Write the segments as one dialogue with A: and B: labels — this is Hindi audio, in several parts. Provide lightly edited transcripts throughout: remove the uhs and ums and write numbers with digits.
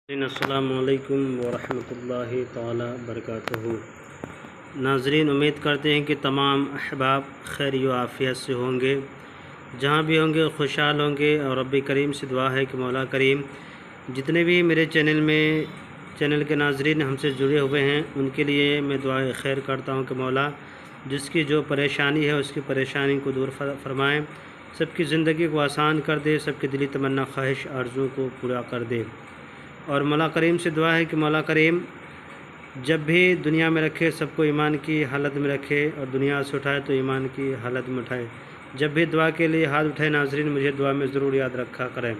A: अस्सलामुअलैकुम वरहमतुल्लाहि ताला बरकातुहू। नाज़रीन, उम्मीद करते हैं कि तमाम अहबाब खैर व आफ़ियत से होंगे, जहाँ भी होंगे खुशहाल होंगे। और रब्बी करीम से दुआ है कि मौला करीम जितने भी मेरे चैनल के नाज़रीन हमसे जुड़े हुए हैं उनके लिए मैं दुआ खैर करता हूँ कि मौला जिसकी जो परेशानी है उसकी परेशानी को दूर फरमाएँ, सबकी ज़िंदगी को आसान कर दे, सबकी दिली तमन्ना ख्वाहिश आरज़ू को पूरा कर दे। और मौला करीम से दुआ है कि मौला करीम जब भी दुनिया में रखे सबको ईमान की हालत में रखे, और दुनिया से उठाए तो ईमान की हालत में उठाए। जब भी दुआ के लिए हाथ उठाए नाज़रीन, मुझे दुआ में ज़रूर याद रखा करें।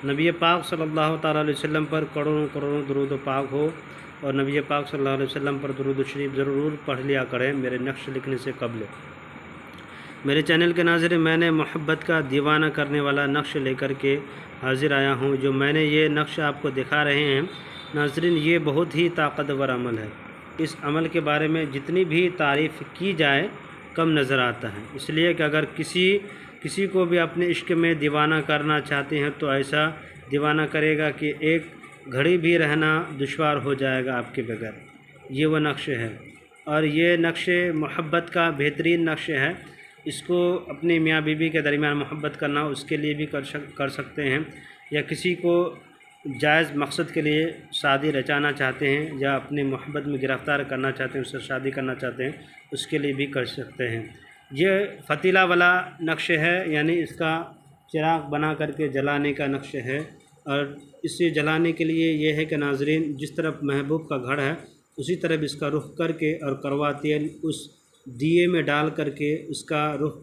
A: नबी पाक सल्लल्लाहु ताला अलैहि वसल्लम पर करोड़ों करोड़ों दुरूद पाक हो, और नबी पाक सल्लल्लाहु अलैहि वसल्लम पर दुरूद शरीफ ज़रूर पढ़ लिया करें मेरे नक्श लिखने से कबल। मेरे चैनल के नाज़रीन, मैंने मोहब्बत का दीवाना करने वाला नक्श लेकर के हाज़िर आया हूँ। जो मैंने ये नक्श आपको दिखा रहे हैं नाज़रीन, ये बहुत ही ताकतवर अमल है। इस अमल के बारे में जितनी भी तारीफ़ की जाए कम नज़र आता है, इसलिए कि अगर किसी को भी अपने इश्क में दीवाना करना चाहते हैं तो ऐसा दीवाना करेगा कि एक घड़ी भी रहना दुश्वार हो जाएगा आपके बगैर। ये वो नक्श है, और ये नक्श मोहब्बत का बेहतरीन नक्श है। इसको अपनी मियाँ बीवी के दरमियान मोहब्बत करना उसके लिए भी कर सकते हैं, या किसी को जायज़ मकसद के लिए शादी रचाना चाहते हैं, या अपनी मोहब्बत में गिरफ़्तार करना चाहते हैं, उससे शादी करना चाहते हैं, उसके लिए भी कर सकते हैं। ये फ़तीला वाला नक्श है, यानी इसका चिराग बना करके जलाने का नक्श है। और इसे जलाने के लिए ये है कि नाज़रीन जिस तरफ महबूब का घर है उसी तरफ इसका रुख करके और करवा तेल उस दिए में डाल करके उसका रुख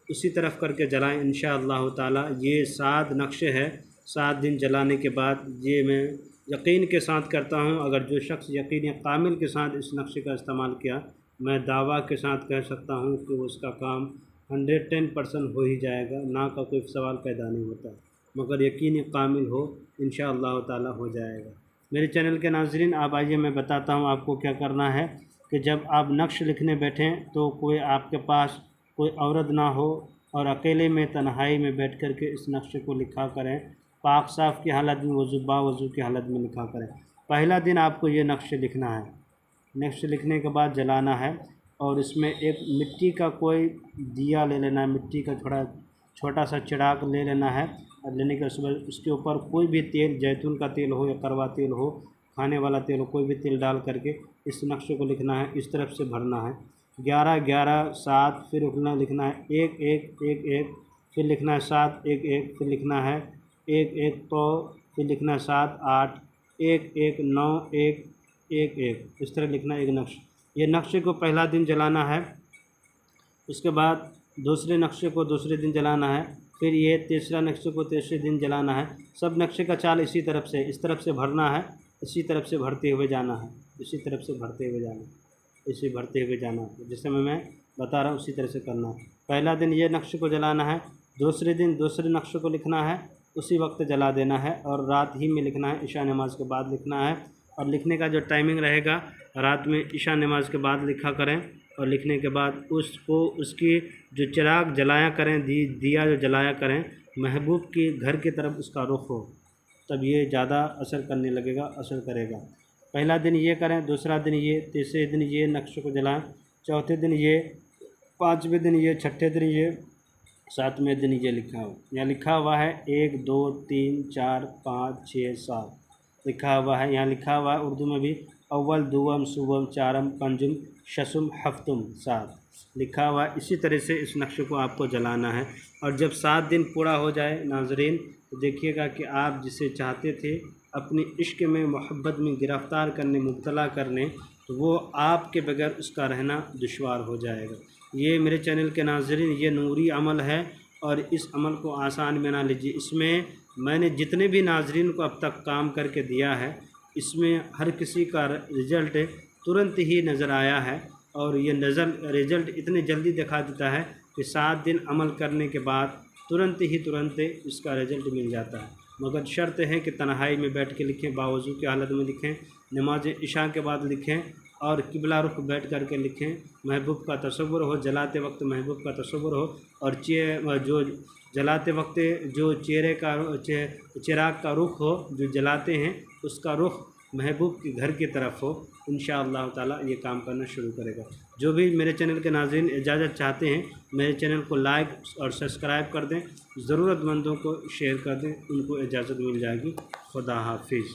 A: उसी तरफ करके जलाएं इंशाअल्लाह ताला। ये 7 नक्श है। 7 दिन जलाने के बाद, ये मैं यकीन के साथ करता हूँ, अगर जो शख्स यकीन या कामिल के साथ इस नक्श का इस्तेमाल किया, मैं दावा के साथ कह सकता हूँ कि उसका काम 110% हो ही जाएगा। ना का कोई सवाल पैदा नहीं होता, मगर यकीन कामिल हो इंशाअल्लाह ताला हो जाएगा। मेरे चैनल के नाज़रीन, आप आइए मैं बताता हूँ आपको क्या करना है। कि जब आप नक्श लिखने बैठें तो कोई आपके पास कोई औरत ना हो, और अकेले में तन्हाई में बैठ कर के इस नक्श को लिखा करें। पाक साफ़ की हालत में, वज़ू बावज़ू की हालत में लिखा करें। पहला दिन आपको ये नक्श लिखना है। नक्श लिखने के बाद जलाना है, और इसमें एक मिट्टी का कोई दिया ले लेना है, मिट्टी का छोटा सा चिराग ले लेना है। और लेने के उसके ऊपर कोई भी तेल, जैतून का तेल हो या करवा तेल हो, खाने वाला तेल हो, कोई भी तेल डाल करके इस नक्श को लिखना है। इस तरफ से भरना है 11 11 7, फिर लिखना है 1 1 1 1, फिर लिखना है 7 1 1, फिर लिखना है 1 1 तो, फिर लिखना है 7 8 1 1 9 1 1 1। इस तरह लिखना है एक नक्श। ये नक्शे को पहला दिन जलाना है, उसके बाद दूसरे नक्शे को दूसरे दिन जलाना है, फिर ये तीसरा नक्शे को तीसरे दिन जलाना है। सब नक्शे का चाल इसी तरफ से, इस तरफ से भरना है, इसी तरफ से भरते हुए जाना है, इसी तरफ से भरते हुए जाना, इसे भरते हुए जाना है। जैसे मैं बता रहा हूँ उसी तरह से करना है। पहला दिन ये नक्श को जलाना है, दूसरे दिन दूसरे नक्श को लिखना है, उसी वक्त जला देना है, और रात ही में लिखना है, इशा नमाज के बाद लिखना है। और लिखने का जो टाइमिंग रहेगा, रात में इशा नमाज के बाद लिखा करें, और लिखने के बाद उसकी जो चिराग जलाया करें, दिया जो जलाया करें, महबूब के घर की तरफ उसका रुख हो, तब ये ज़्यादा असर करने लगेगा, असर करेगा। पहला दिन ये करें, दूसरा दिन ये, तीसरे दिन ये नक्श को जलाएं, चौथे दिन ये, पाँचवें दिन ये, छठे दिन ये, सातवें दिन ये लिखा हो। यहाँ लिखा हुआ है 1 2 3 4 5 6 7 लिखा हुआ है। यहाँ लिखा हुआ है उर्दू में भी, अव्वल दुवम सुवम चारम पंजुम शसुम हफ्तुम 7 लिखा हुआ है। इसी तरह से इस नक्श को आपको जलाना है। और जब 7 दिन पूरा हो जाए नाज़रीन, तो देखिएगा कि आप जिसे चाहते थे अपनी इश्क में मोहब्बत में गिरफ़्तार करने, मुब्तला करने, तो वो आपके बगैर उसका रहना दुश्वार हो जाएगा। ये मेरे चैनल के नाज़रीन, ये नूरी अमल है, और इस अमल को आसान में ना लीजिए। इसमें मैंने जितने भी नाज़रीन को अब तक काम करके दिया है, इसमें हर किसी का रिज़ल्ट तुरंत ही नज़र आया है, और ये रिज़ल्ट इतनी जल्दी दिखा देता है कि 7 दिन अमल करने के बाद तुरंत इसका रिज़ल्ट मिल जाता है। मगर शर्त है कि तन्हाई में बैठ के लिखें, बावज़ू की हालत में लिखें, नमाज इशा के बाद लिखें, और किबला रुख बैठ कर के लिखें। महबूब का तसव्वुर हो, जलाते वक्त महबूब का तसव्वुर हो, और जो जलाते वक्त जो चिराग का रुख हो, जो जलाते हैं उसका रुख महबूब के घर की तरफ हो, इंशाअल्लाह ताला ये काम करना शुरू करेगा। जो भी मेरे चैनल के नाज़रीन इजाज़त चाहते हैं, मेरे चैनल को लाइक और सब्सक्राइब कर दें, ज़रूरतमंदों को शेयर कर दें, उनको इजाज़त मिल जाएगी। खुदा हाफिज़।